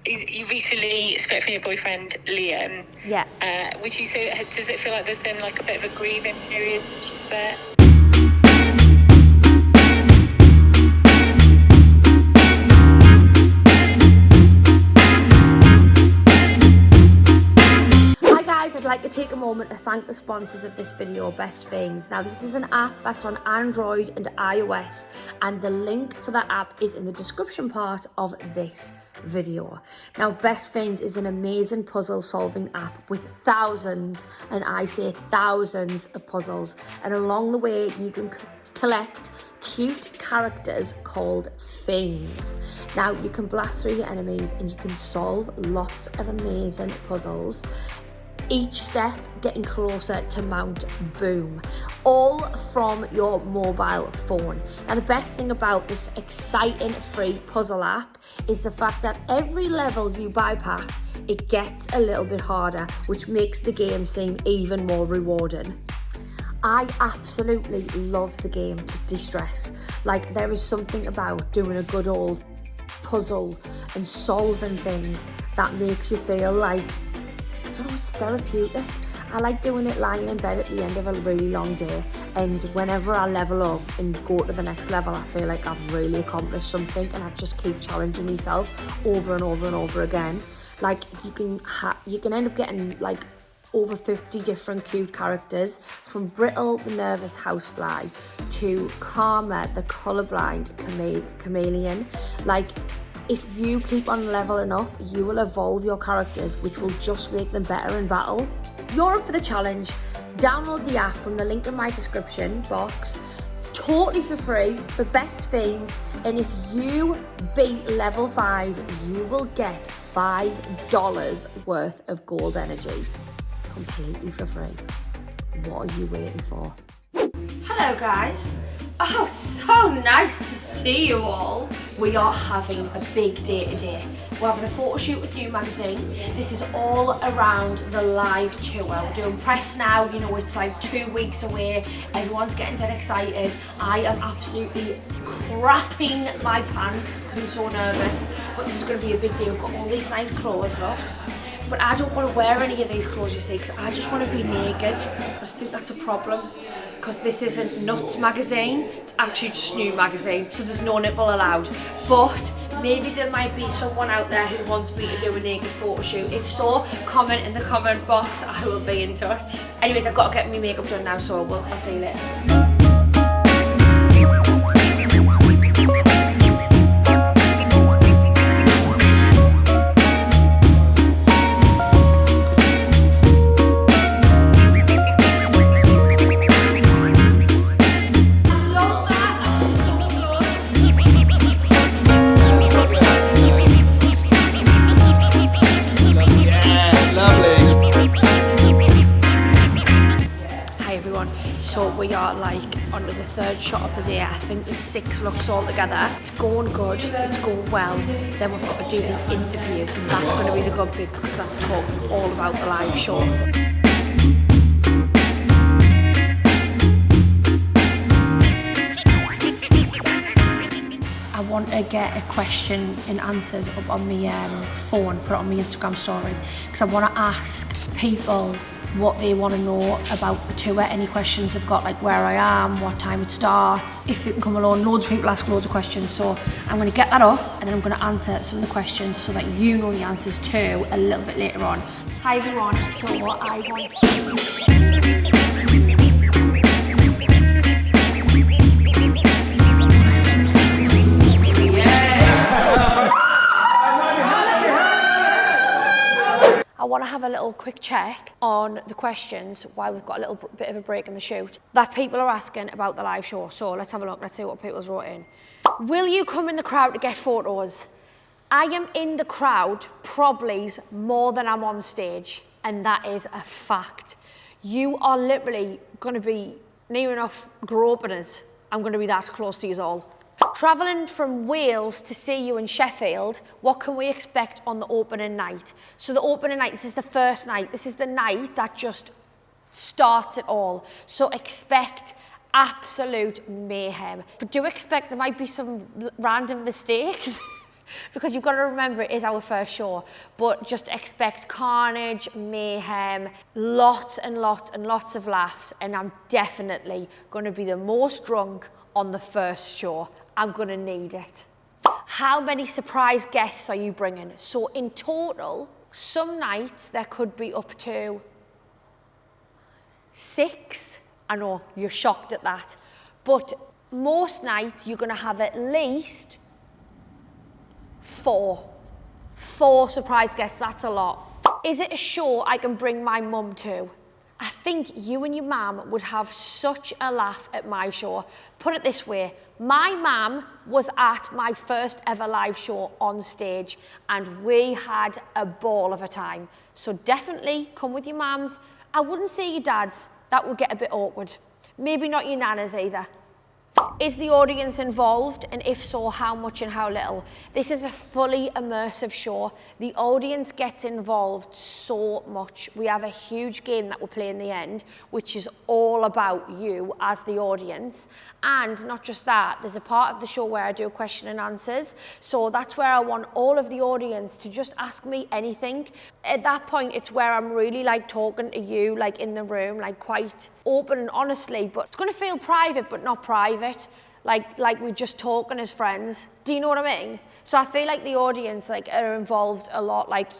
You recently split from your boyfriend, Liam. Yeah. Would you say, does it feel like there's been like a bit of a grieving period since you split? I'd like to take a moment to thank the sponsors of this video, Best Fiends. Now, this is an app that's on Android and iOS, and the link for that app is in the description part of this video. Now, Best Fiends is an amazing puzzle solving app with thousands, and I say thousands, of puzzles, and along the way you can collect cute characters called fiends. Now, you can blast through your enemies and you can solve lots of amazing puzzles, each step getting closer to Mount Boom, all from your mobile phone. Now, the best thing about this exciting free puzzle app is the fact that every level you bypass, it gets a little bit harder, which makes the game seem even more rewarding. I absolutely love the game to de-stress. Like, there is something about doing a good old puzzle and solving things that makes you feel like, I don't know, it's therapeutic. I like doing it lying in bed at the end of a really long day, and whenever I level up and go to the next level, I feel like I've really accomplished something, and I just keep challenging myself over and over and over again. Like, you can end up getting like over 50 different cute characters, from Brittle the nervous housefly to Karma the colourblind chameleon. Like, if you keep on leveling up, you will evolve your characters, which will just make them better in battle. You're up for the challenge. Download the app from the link in my description box, totally for free, for Best Fiends, and if you beat level 5, you will get $5 worth of gold energy, completely for free. What are you waiting for? Hello guys. Oh, so nice to see you all. We are having a big day today. We're having a photo shoot with New Magazine. This is all around the live tour. We're doing press now, you know, it's like 2 weeks away. Everyone's getting dead excited. I am absolutely crapping my pants because I'm so nervous. But this is going to be a big day. We've got all these nice clothes, look. But I don't want to wear any of these clothes, you see, because I just want to be naked. But I think that's a problem, because this isn't Nuts Magazine, it's actually just New Magazine, so there's no nipple allowed. But maybe there might be someone out there who wants me to do a naked photo shoot. If so, comment in the comment box, I will be in touch. Anyways, I've got to get my makeup done now, so I'll see you later. So we are like under the 3rd shot of the day. I think there's 6 looks all together. It's going good, it's going well. Then we've got to do the interview, and that's going to be the good bit, because that's talking all about the live show. I want to get a question and answers up on my phone, put it on my Instagram story, because I want to ask people what they want to know about the tour, any questions they've got, like where I am, what time it starts, if they can come along. Loads of people ask loads of questions, so I'm going to get that up and then I'm going to answer some of the questions so that you know the answers too a little bit later on. Hi everyone, so what I want to have a little quick check on the questions while we've got a little bit of a break in the shoot that people are asking about the live show. So let's have a look, let's see what people's wrote in. Will you come in the crowd to get photos? I am in the crowd probably more than I'm on stage, and that is a fact. You are literally going to be near enough groping us. I'm going to be that close to you all. Travelling from Wales to see you in Sheffield, what can we expect on the opening night? So the opening night, this is the first night. This is the night that just starts it all. So expect absolute mayhem. But do expect there might be some random mistakes. because you've got to remember it is our first show, but just expect carnage, mayhem, lots and lots and lots of laughs, and I'm definitely going to be the most drunk on the first show. I'm going to need it. How many surprise guests are you bringing? So in total, some nights there could be up to 6. I know you're shocked at that, but most nights you're going to have at least 4 surprise guests. That's a lot. Is it a show I can bring my mum to? I think you and your mum would have such a laugh at my show. Put it this way, my mum was at my first ever live show on stage and we had a ball of a time. So definitely come with your mums. I wouldn't say your dads, that would get a bit awkward. Maybe not your nanas either. Is the audience involved, and if so, how much and how little? This is a fully immersive show. The audience gets involved so much. We have a huge game that we play in the end, which is all about you as the audience. And not just that, there's a part of the show where I do question and answers. So that's where I want all of the audience to just ask me anything. At that point, it's where I'm really like talking to you, like in the room, like quite open and honestly, but it's going to feel private, but not private. Like we're just talking as friends. Do you know what I mean? So I feel like the audience like are involved a lot. Like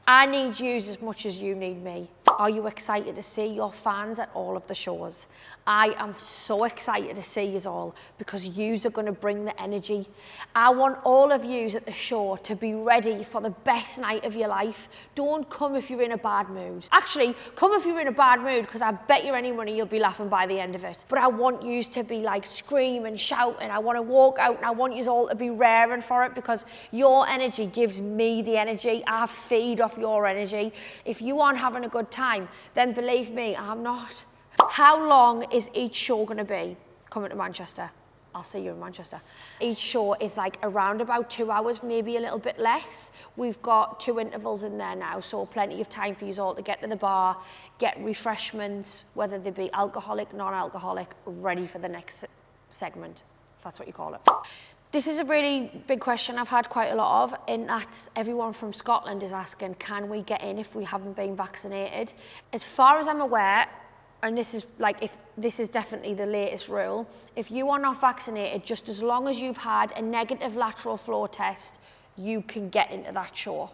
I need you as much as you need me. Are you excited to see your fans at all of the shows? I am so excited to see you all because yous are going to bring the energy. I want all of yous at the show to be ready for the best night of your life. Don't come if you're in a bad mood. Actually, come if you're in a bad mood because I bet you any money you'll be laughing by the end of it. But I want yous to be like screaming, shouting. I want to walk out and I want yous all to be raring for it because your energy gives me the energy. I feed off your energy. If you aren't having a good time, then believe me, I'm not. How long is each show going to be? Coming to Manchester. I'll see you in Manchester. Each show is like around about 2 hours, maybe a little bit less. We've got 2 intervals in there now, so plenty of time for you all to get to the bar, get refreshments, whether they be alcoholic, non-alcoholic, ready for the next segment, if that's what you call it. This is a really big question I've had quite a lot of, in that everyone from Scotland is asking, can we get in if we haven't been vaccinated? As far as I'm aware, and this is like, if this is definitely the latest rule, if you are not vaccinated, just as long as you've had a negative lateral flow test, you can get into that show.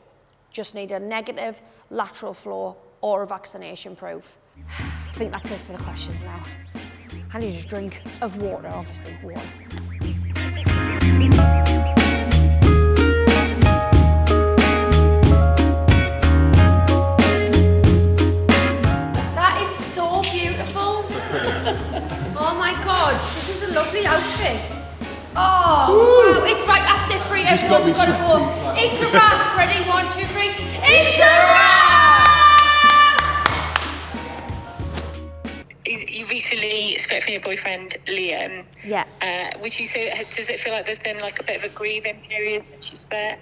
Just need a negative lateral flow or a vaccination proof. I think that's it for the questions now. I need a drink of water, obviously, water. Oh my God, this is a lovely outfit. Oh, wow, it's right after 3, everyone's got to go. It's a wrap, ready, 1, 2, 3. It's a wrap! You recently split from your boyfriend, Liam. Yeah. Would you say, does it feel like there's been like a bit of a grieving period since you split?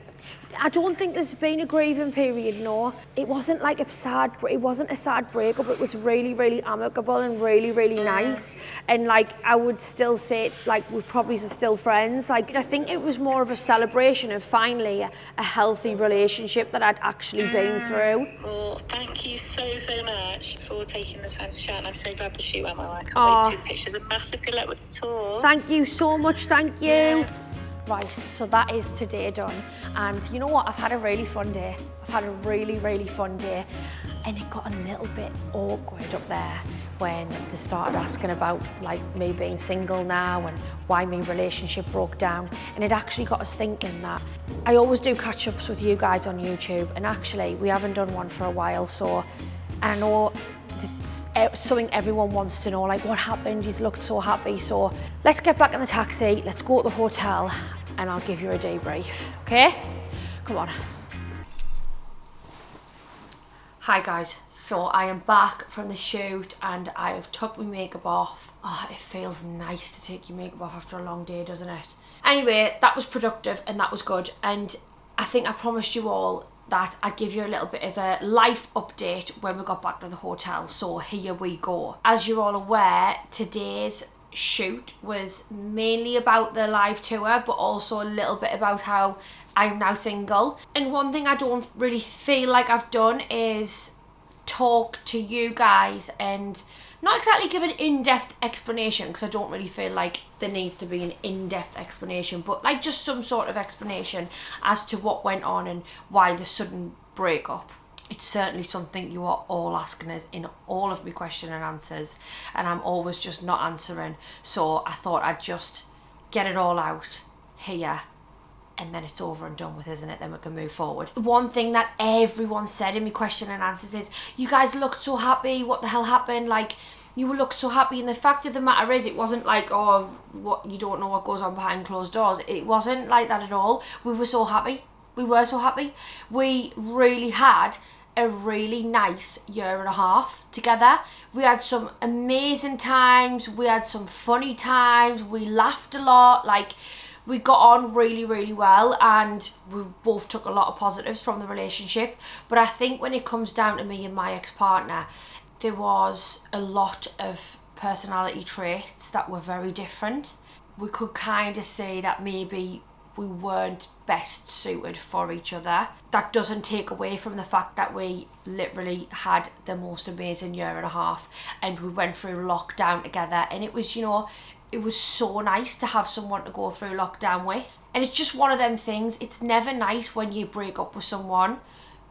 I don't think there's been a grieving period, no. It wasn't like a sad breakup. It was really, really amicable and really, really nice. And like, I would still say, like, we probably are still friends. Like, I think it was more of a celebration of finally a healthy relationship that I'd actually been through. Well, thank you so much for taking the time to chat. And I'm so glad the shoot went well. I can't wait to see the pictures. And massive good luck with the tour. Thank you so much, thank you. Yeah. Right, so that is today done. And you know what, I've had a really fun day. I've had a really, really fun day. And it got a little bit awkward up there when they started asking about like me being single now and why my relationship broke down. And it actually got us thinking that I always do catch-ups with you guys on YouTube, and actually we haven't done one for a while, so, and I know it's something everyone wants to know, like what happened, you looked so happy. So let's get back in the taxi, let's go to the hotel, and I'll give you a debrief, okay? Come on. Hi guys, so I am back from the shoot and I have took my makeup off. Oh, it feels nice to take your makeup off after a long day, doesn't it? Anyway, that was productive and that was good, and I think I promised you all that I'd give you a little bit of a life update when we got back to the hotel, so here we go. As you're all aware, today's shoot was mainly about the live tour, but also a little bit about how I am now single. And one thing I don't really feel like I've done is talk to you guys and not exactly give an in-depth explanation, because I don't really feel like there needs to be an in-depth explanation, but like just some sort of explanation as to what went on and why the sudden breakup. It's certainly something you are all asking us in all of my question and answers, and I'm always just not answering. So I thought I'd just get it all out here, and then it's over and done with, isn't it? Then we can move forward. One thing that everyone said in my question and answers is, you guys looked so happy, what the hell happened? Like, you looked so happy, and the fact of the matter is, it wasn't like, oh, what, you don't know what goes on behind closed doors. It wasn't like that at all. We were so happy. We were so happy. We really had a really nice year and a half together. We had some amazing times, we had some funny times, we laughed a lot, like we got on really, really well, and we both took a lot of positives from the relationship. But I think when it comes down to me and my ex-partner, there was a lot of personality traits that were very different. We could kind of say that maybe we weren't best suited for each other. That doesn't take away from the fact that we literally had the most amazing year and a half, and we went through lockdown together, and it was, you know, it was so nice to have someone to go through lockdown with. And it's just one of them things. It's never nice when you break up with someone,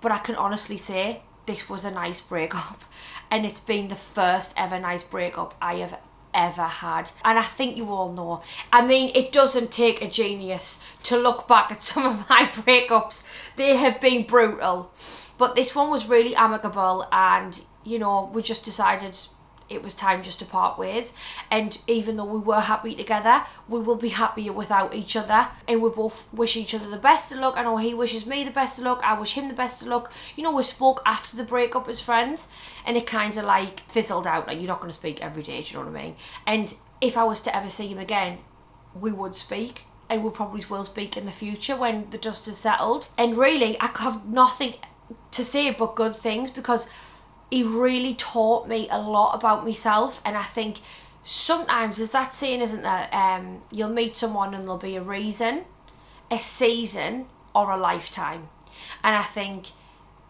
but I can honestly say this was a nice breakup, and it's been the first ever nice breakup I have ever had. And I think you all know, I mean, it doesn't take a genius to look back at some of my breakups. They have been brutal, but this one was really amicable, and you know, we just decided it was time just to part ways. And even though we were happy together, we will be happier without each other, and we both wish each other the best of luck. I know he wishes me the best of luck, I wish him the best of luck. You know, we spoke after the breakup as friends, and it kind of like fizzled out. Like, you're not going to speak every day, do you know what I mean? And if I was to ever see him again, we would speak, and we probably will speak in the future when the dust has settled. And really, I have nothing to say but good things, because he really taught me a lot about myself. And I think sometimes there's that saying, isn't there? You'll meet someone and there'll be a reason, a season, or a lifetime. And I think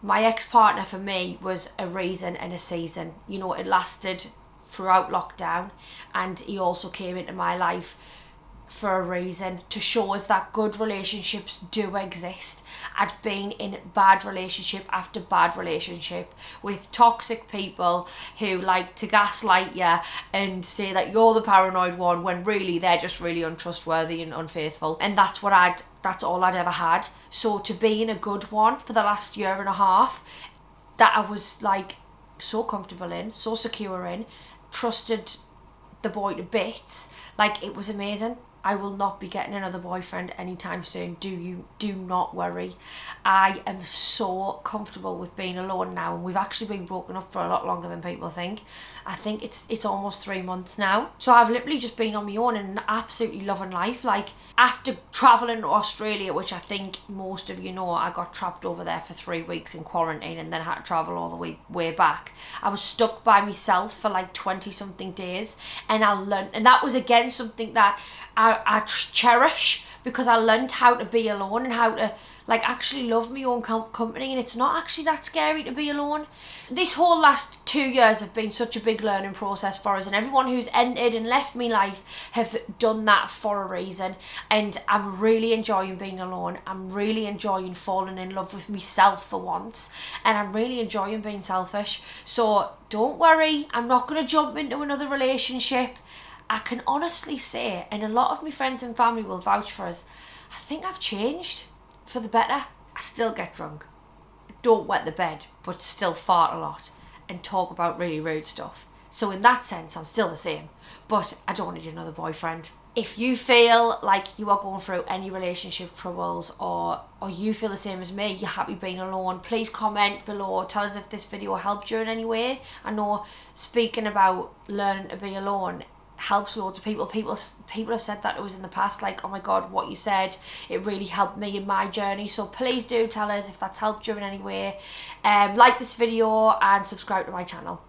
my ex-partner for me was a reason and a season. You know, it lasted throughout lockdown, and he also came into my life for a reason, to show us that good relationships do exist. I'd been in bad relationship after bad relationship with toxic people who like to gaslight you and say that you're the paranoid one, when really they're just really untrustworthy and unfaithful. And that's all I'd ever had. So to be in a good one for the last year and a half, that I was like so comfortable in, so secure in, trusted the boy to bits, like it was amazing. I will not be getting another boyfriend anytime soon. Do not worry. I am so comfortable with being alone now, and we've actually been broken up for a lot longer than people think. I think it's almost 3 months now. So I've literally just been on my own and absolutely loving life. Like, after travelling to Australia, which I think most of you know, I got trapped over there for 3 weeks in quarantine and then had to travel all the way back. I was stuck by myself for like 20 something days, and I learned, and that was again something that I cherish, because I learned how to be alone and how to like actually love my own company, and it's not actually that scary to be alone. This whole last 2 years have been such a big learning process for us, and everyone who's entered and left me life have done that for a reason. And I'm really enjoying being alone. I'm really enjoying falling in love with myself for once, and I'm really enjoying being selfish. So don't worry, I'm not going to jump into another relationship. I can honestly say, and a lot of my friends and family will vouch for us, I think I've changed for the better. I still get drunk, don't wet the bed, but still fart a lot and talk about really rude stuff. So in that sense, I'm still the same, but I don't need another boyfriend. If you feel like you are going through any relationship troubles, or you feel the same as me, you're happy being alone, please comment below. Tell us if this video helped you in any way. I know speaking about learning to be alone helps loads of people. People have said that it was in the past, like, oh my god, what you said, it really helped me in my journey. So please do tell us if that's helped you in any way. Like this video and subscribe to my channel.